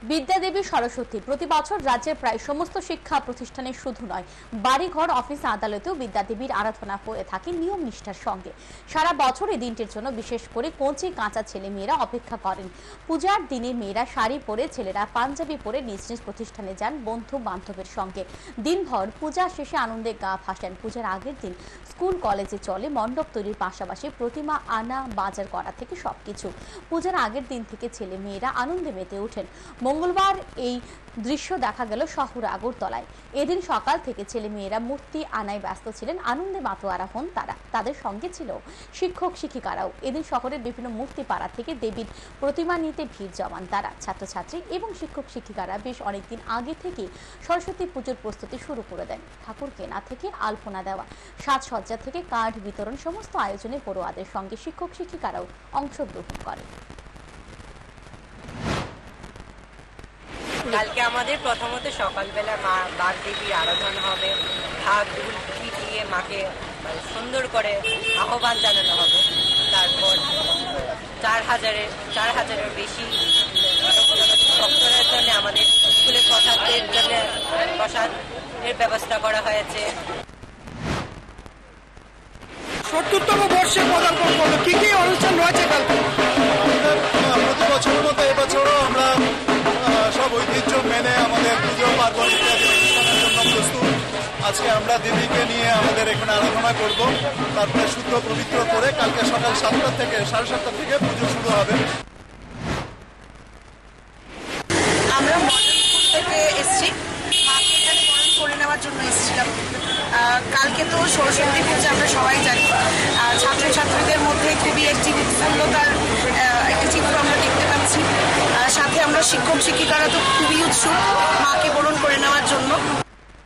বিদ্যাদেবী সরস্বতী প্রতি বছর রাজ্যের প্রায় সমস্ত শিক্ষা প্রতিষ্ঠানে শুধু নয়, বাড়িঘর, অফিস, আদালতেও বিদ্যাদেবীর আরাধনা হয়ে থাকে নিয়ম নিষ্ঠার সঙ্গে। সারা বছর এই দিনটির জন্য বিশেষ করে কচি কাঁচা ছেলে মেয়েরা অপেক্ষা করেন। পূজার দিনে মেয়েরা শাড়ি পরে, ছেলেরা পাঞ্জাবি পরে নিজ নিজ প্রতিষ্ঠানে যান বন্ধু বান্ধবের সঙ্গে। দিনভর পূজা শেষে আনন্দে গা ভাসান। পূজার আগের দিন স্কুল কলেজে চলে মণ্ডপ তৈরির পাশাপাশি প্রতিমা আনা বাজার করা থেকে সবকিছু। পূজার আগের দিন থেকে ছেলে মেয়েরা আনন্দে মেতে ওঠেন। মঙ্গলবার এই দৃশ্য দেখা গেল শহর আগরতলায়। এদিন সকাল থেকে ছেলে মেয়েরা মূর্তি আনায় ব্যস্ত ছিলেন। আনন্দে মাতোয়ারা হন তারা। তাদের সঙ্গে ছিল শিক্ষক শিক্ষিকারাও। এদিন শহরের বিভিন্ন মূর্তি পাড়া থেকে দেবীর প্রতিমা নিতে ভিড় জমান তারা। ছাত্রছাত্রী এবং শিক্ষক শিক্ষিকারা বেশ অনেকদিন আগে থেকে সরস্বতী পুজোর প্রস্তুতি শুরু করে দেন। ঠাকুর কেনা থেকে আলপনা দেওয়া, সাজসজ্জা থেকে কার্ড বিতরণ, সমস্ত আয়োজনে পড়ুয়াদের সঙ্গে শিক্ষক শিক্ষিকারাও অংশগ্রহণ করেন। কালকে আমাদের প্রথমত সকালবেলা মা বাগদেবীর আরাধনা হবে। ঢাক ঢোল পিটিয়ে মাকে সুন্দর করে আহ্বান জানানো হবে। তারপর 4,000-এর বেশি ভক্তদের জন্য আমাদের স্কুলের প্রসাদের জন্য প্রসাদের ব্যবস্থা করা হয়েছে। ৭০তম বর্ষে পদার্পণ করলো, কি কি অনুষ্ঠান রয়েছে কালকে? প্রতি বছরের মতো এবছরও আমরা সব ঐতিহ্য মেনে আমাদের পুজো পার্বণ ইত্যাদি অনুষ্ঠানের জন্য প্রস্তুত। আজকে আমরা দেবীকে নিয়ে আমাদের এখানে আরাধনা করব। তারপরে শুদ্ধ পবিত্র করে কালকে সকাল 7টা থেকে 7:30 থেকে পুজো শুরু হবে। আমরা মডেল স্কুল থেকে এসেছি, মাকে এখানে বরণ করে নেওয়ার জন্য এসেছিলাম। কালকে তো সরস্বতী পুজো আমরা সবাই জানি। ছাত্রছাত্রীদের মধ্যে খুবই একটি উৎফুল্লতার একটি চিত্র আমরা দেখতে পাচ্ছি। সাথে আমরা শিক্ষক শিক্ষিকারা তো খুবই উৎসুক মাকে বরণ করে